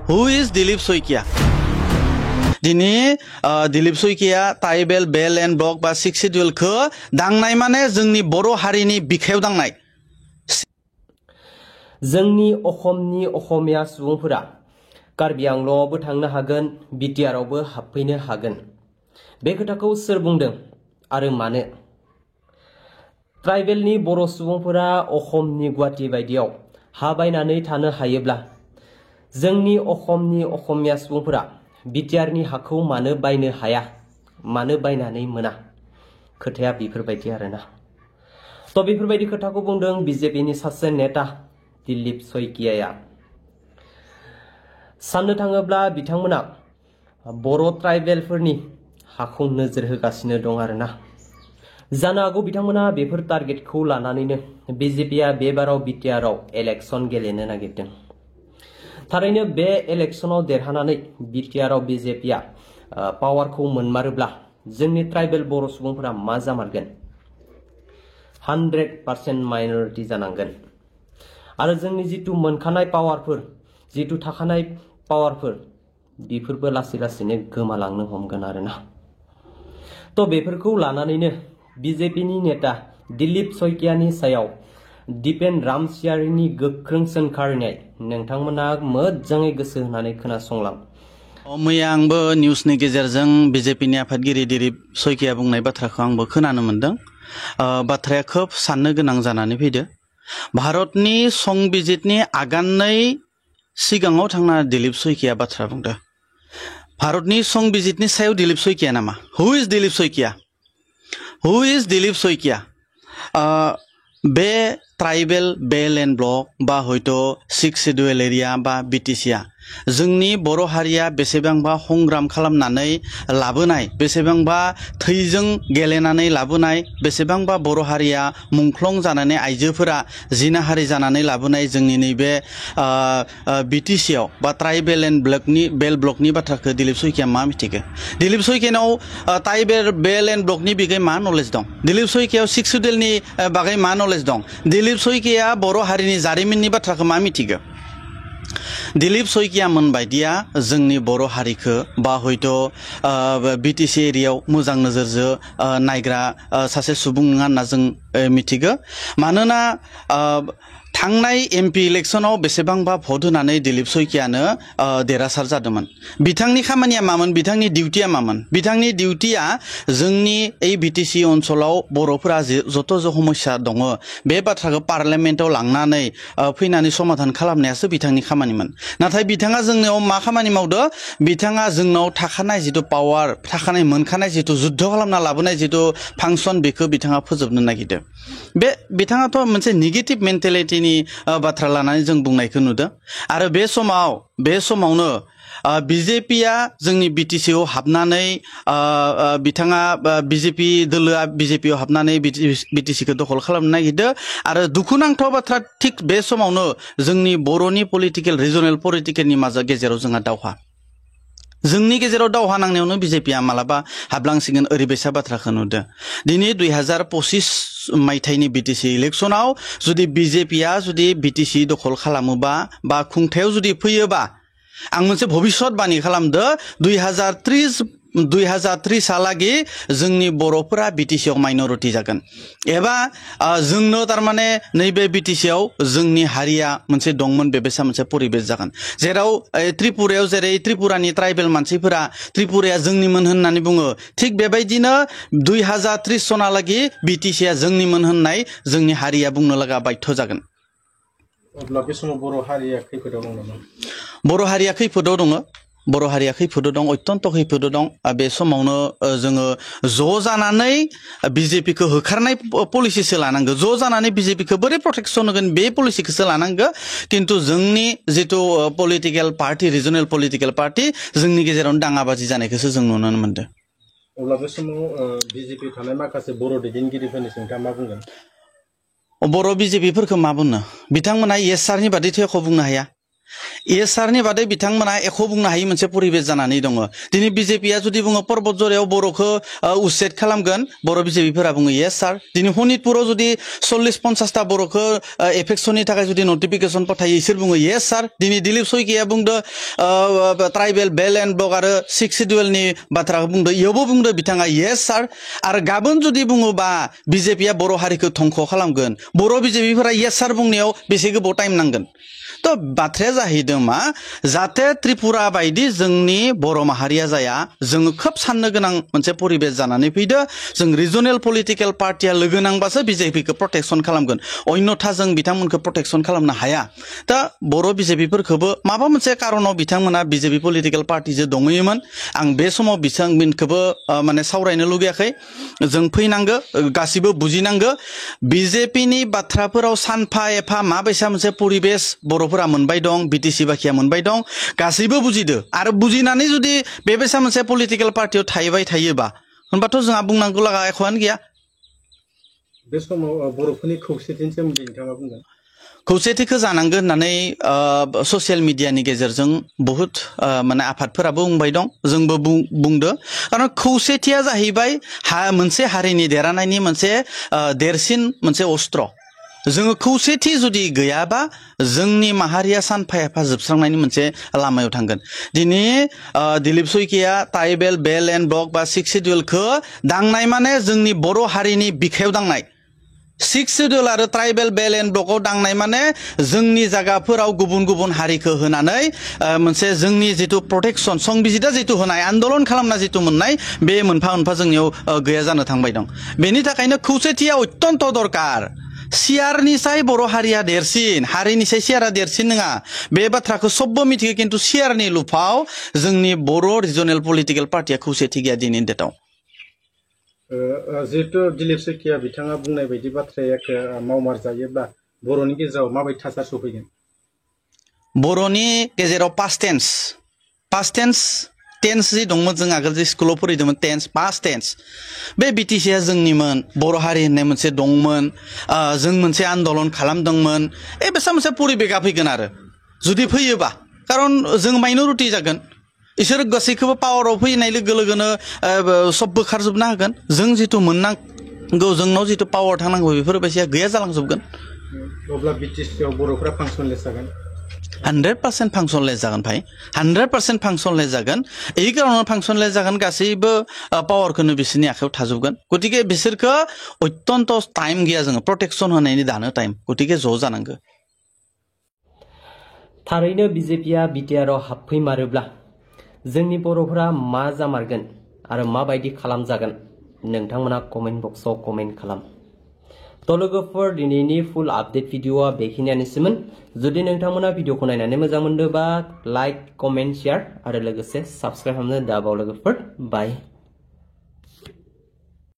Who is Dilip Soikia? Dini Dilip Soikia tribal bell and block ba 6 schedule खो दांनाय माने जोंनि बर' हारिनि बिखायाव दांनाय जोंनि अखमनि अखमिया सुबुंफोरा कार्बि आंलंआवबो थांनो हागोन बिटिआरआवबो हाबफैनो हागोन बे खोथाखौ सोर बुंदों आरो मानो ट्राइबेलनि बर' सुबुंफोरा अखमनि गुवाहाटी बायदियाव हा बायनानै थानो हायोब्ला जोंनि अखमनि अखमिया सुबुंफोरा बिटिआरनि हाखौ मानो बायनो हाया मानो बायनानै मोना खोथाया बेफोरबायदि आरोना तो बेफोरबायदि खोथाखौ बुंदों बिजेपिनि सासे नेता दिलीप सयकियाया साननो थाङोब्ला बिथांमोना बर' ट्राइबेलफोरनि हाखौ नोजोर होगासिनो दं आरोना जानो हागौ बिथांमोना बेफोर टारगेटखौ लानानैनो बिजेपिया बेबाराव बिटिआरआव इलेक्शन गेलेनो नागिरदों थारैनो बे इलेक्शनाव देरहानानै बिटिआरआव बिजेपिया पावारखौ मोनमारोब्ला जोंनि ट्राइबेल बर' सुबुंफोरा मा जामारगोन 100% माइनरिटी जानांगोन आरो जोंनि जितु मोनखानाय पावारफोर जितु थाखानाय पावारफोर बेफोरबो लासै लासैनो गोमालांनो हमगोन आरोना तो बेफोरखौ लानानैनो बिजेपिनि नेता दिलीप सयकियानि सायाव दिपेन रामसियारिनि गोख्रों सोंखारिनाय नोंथांमोना मोजाङै गोसो होनानै खोनासंलां मैया आंबो निउसनि गेजेरजों बिजेपिनि आफादगिरि दिलीप सयकिया बुंनाय बाथ्राखौ आंबो खोनानो मोनदों बाथ्राया खोब साननो गोनां जानानै फैदो भारतनि संबिजितनि आगाननै सिगाङाव थांना दिलीप सयकिया बाथ्रा बुंदों भारतनि संबिजितनि सायाव दिलीप सयकिया नामा हु इज दिलीप सयकिया हु इज दिलीप सयकिया बे ट्राइबेल बेल एंड ब्लक बा हयतो 6 शेड्यूल एरिया बा बिटिसिया जोंनि बर' हारिया बेसेबांबा संग्राम खालामनानै लाबोनाय बेसेबांबा थैजों गेलेनानै लाबोनाय बेसेबांबा बर' हारिया मुंख्लं जानानै आइजोफोरा जिनाहारि जानानै लाबोनाय जोंनि नैबे बिटिसियाव बा ट्राइबेल एंड ब्लकनि बेल ब्लकनि बाथ्राखौ दिलीप सयकिया मा मिथिगो दिलीप सयकियानाव ट्राइबेल बेल एंड ब्लकनि बिगै मा नलेज दं दिलीप सयकियाव 6 शेड्यूलनि बागै मा नलेज दं दिलीप सयकिया बर' हारिनि जारिमिननि बाथ्राखौ मा मिथिगो दिलीप सयकिया मोन बायदिया जोंनि बर' हारिखौ बा हयतो बिटिसि एरियायाव मोजां नोजोरजों नायग्रा सासे सुबुं नङा होनना जों मिथिगो मानोना थांनाय एमपि इलेक्शनाव बेसेबांबा भट होनानै दिलीप सयकियानो देरहासार जादोंमोन बिथांनि खामानिया मामोन बिथांनि डिउटिया मामोन बिथांनि डिउटिया जोंनि এই बिटिसि ओनसोलाव बर'फोरा जत समस्या दङ बे बाथ्राखौ पार्लियामेन्टआव लांनानै फैनानै समाधान खालामनायासो बिथांनि खामानिमोन नाथाय बिथाङा जोंनाव मा खामानि मावदो बिथाङा जोंनाव थाखानाय जितु पावार थाखानाय मोनखानाय जितु जुद्ध खालामना लाबोनाय जितु फांसन बेखौ बिथाङा फोजोबनो नागिरदों बे बिथाङाथ' मोनसे नेगेटिभ मेन्टेलिटी बाथ्रा लानानै जों बुंनायखौ नुदों आरो बे समावनो बिजेपिया जोंनि बिटिसिआव हाबनानै बिथाङा बिजेपि दोलोआ बिजेपिआव हाबनानै बिटिसिखौ दखल खालामनो नागिरदों आरो दुखुनांथाव बाथ्रा थिक बे समावनो जोंनि बर'नि पलिटिकेल रिजनेल पलिटिकेलनि गेजेराव जोंहा दावहा जोंनि गेजेराव दावहा नांनायावनो बिजेपिया मालाबा हाबलांसिगोन ओरैबायसा बाथ्राखौ नुदों दिनै 2025 मायथाइनि बिटिसि इलेक्शनाव जुदि बिजेपिया जुदि बिटिसि दखल खालामोबा बा खुंथायाव जुदि फैयोबा आं मोनसे भबिष्यतबाणी खालामदो 2030 हालागै जोंनि बर'फोरा बिटिसिआव माइनरिटी जागोन एबा जोंनो तारमाने नैबे बिटिसिआव जोंनि हारिया मोनसे दंमोन बेबायसा मोनसे परिबेस जागोन जेराव त्रिपुरायाव जेरै त्रिपुरानि ट्राइबेल मानसिफोरा त्रिपुराया जोंनिमोन होननानै बुङो थिक बेबायदिनो 2030 सनालागै बिटिसिआ जोंनिमोन होननाय जोंनि हारिया बुंनो लागा बाध्य जागोन अब्ला बे समाव बर' हारिया खैफोदाव दं नामा बर' हारिया खैफोदाव दङ बर' हारिया खैफोदाव दं अत्यन्त खैफोदाव दं बे समावनो जोङो ज' जानानै बिजेपिखौ होखारनाय पलिसिसो लानांगौ ज' जानानै बिजेपिखौ बोरै प्रटेक्शन होगोन बे पलिसिखौसो लानांगौ किन्तु जोंनि जितु political party regional political party जोंनि गेजेरावनो दाङाबाजि जानायखौसो जों नुनो मोनदों अब्ला बे समाव बिजेपि थानाय माखासे बर' दैदेनगिरिफोरनि नोंथाङा मा बुंगोन बर' बिजेपिफोरखौ मा बुंनो बिथांमोना येस सारनि बादै थेखौ बुंनो हाया ESR नि बादै बिथांमोना एख' बुंनो हायि मोनसे परिबेस जानानै दङ दिनै बिजेपिया जुदि बुङो पर्बत जरायाव बर'खौ उच्चेद खालामगोन बर' बिजेपिफोरा बुङो yes sir दिनै हनितपुराव जुदि 40-50टा बर'खौ एफेक्सननि थाखाय जुदि नटिफिकेसन पठायो इसोर बुङो yes sir दिनै दिलीप सयकिया बुंदो ट्राइबेल बेल एन्ड ब्लक आरो 6 शिड्युलनि बाथ्राखौ बुंदो इयावबो बुंदो बिथाङा yes sir आरो गाबोन जुदि बुङोबा बिजेपिया बर' हारिखौ धंख खालामगोन बर' बिजेपिफोरा yes sir बुंनायाव बेसे गोबाव टाइम नांगोन तो बाथ्राया जाहैदों मा जाहाथे त्रिपुरा बायदि जोंनि बर' माहारिया जाया जों खोब साननो गोनां मोनसे परिबेस जानानै फैदो जों रिजनेल पलिटिकल पार्टिया लोगो नांबासो बिजेपिखौ प्रटेक्शन खालामगोन अन्यथा जों बिथांमोनखौ प्रटेक्शन खालामनो हाया दा बर' बिजेपिफोरखौबो माबा मोनसे कारनाव बिथांमोना बिजेपि पलिटिकल पार्टिजों दङैयोमोन आं बे समाव बिथांमोनखौबो माने सावरायनो लुगैयाखै जों फैनांगो गासिबो बुजिनांगो बिजेपिनि बाथ्राफोराव सानफा एफा माबायसा मोनसे परिबेस बर'फोरा मोनबाय दं बिटिसि बाखिया मोनबाय दं गासैबो बुजिदो आरो बुजिनानै जुदि बेबायसा मोनसे पलिटिकल पार्टियाव थाहैबाय थायोबा होनबाथ' जोंहा बुंनांगौ लागा एख'आनो गैया बे समाव बर'फोरनि खौसेथिनि सोमोन्दै नोंथाङा बुंगोन खौसेथिखौ जानांगोन होननानै ससियेल मिडियानि गेजेरजों बहुत माने आफादफोराबो बुंबाय दं जोंबो बुंदो खारन खौसेथिया जाहैबाय मोनसे हारिनि देरहानायनि मोनसे देरसिन मोनसे अस्त्र जोङो खौसेथि जुदि गैयाबा जोंनि माहारिया सानफा एफा जोबस्रांनायनि मोनसे लामायाव थांगोन दिनै दिलीप सयकिया ट्राइबेल बेल एन्ड ब्लक बा 6 शिड्युलखौ दांनाय माने जोंनि बर' हारिनि बिखायाव दांनाय 6 शिड्युल आरो ट्राइबेल बेल एन्ड ब्लकआव दांनाय माने जोंनि जायगाफोराव गुबुन गुबुन हारिखौ होनानै मोनसे जोंनि जितु प्रोटेक्शन संबिजिदा जितु होनाय आन्दोलन खालामना जितु मोननाय बे मोनफा मोनफा जोंनियाव गैया जानो थांबाय दं बेनि थाखायनो खौसेथिया अत्यन्त दरकार सियारनिसाय बर' हारिया देरसिन हारिनिसाय सियारा देरसिन नङा बे बाथ्राखौ सबबो मिथियो किन्तु सियारनि लुफाव जोंनि बर' रिजनेल पलिटिकल पार्टिया खौसेथि गैया दिनैनि डेटआव जिहेतु दिलीप सयकिया बिथाङा बुंनाय बायदि बाथ्राया मावमार जायोब्ला बर'नि गेजेराव माबायदि थासारि सफैगोन बर'नि गेजेराव पास्ट टेन्स जि दंमोन जों आगोल जि स्कुलाव फरायदोंमोन पास्ट टेन्स बे बिटिसिया जोंनिमोन बर' हारि होननाय मोनसे दंमोन जों मोनसे आन्दोलन खालामदोंमोन बेसा मोनसे परिबेगा फैगोन आरो जुदि फैयोबा खारन जों माइनरिटि जागोन इसोर गासैखौबो पावाराव फैनाय लोगो लोगोनो सब बोखारजोबना होगोन जों जितु मोननांगौ जोंनाव जितु पावार थानांगौ बेफोरबायदिया गैया जालांजोबगोन अब्ला बिटिसिआव बर'फोरा फांसनलेस जागोन 100% फांसनलेस जागोन भाई 100% फांसनलेस जागोन এই কারণে फांसनलेस जागोन गासैबो पावारखौनो बिसोरनि आखायाव थाजोबगोन गतिके बिसोरखौ अत्यन्त टाइम गैया जोङो प्रटेक्शन होनायनि दानो टाइम गतिके ज' जानांगौ थारैनो बिजेपिया बिटिआरआव हाबफैमारोब्ला जोंनि बर'फोरा मा जामारगोन आरो माबायदि खालामजागोन नोंथांमोना कमेन्ट बक्सआव कमेन्ट खालाम तो लोगोफोर दिनैनि फुल आपडेट भिडिअआ बेखिनियानोसैमोन जुदि नोंथांमोना भिडिअखौ नायनानै मोजां मोनदोंबा लाइक कमेन्ट शेयार आरो लोगोसे साबस्क्राइब खालामनो दाबाव लोगोफोर बाय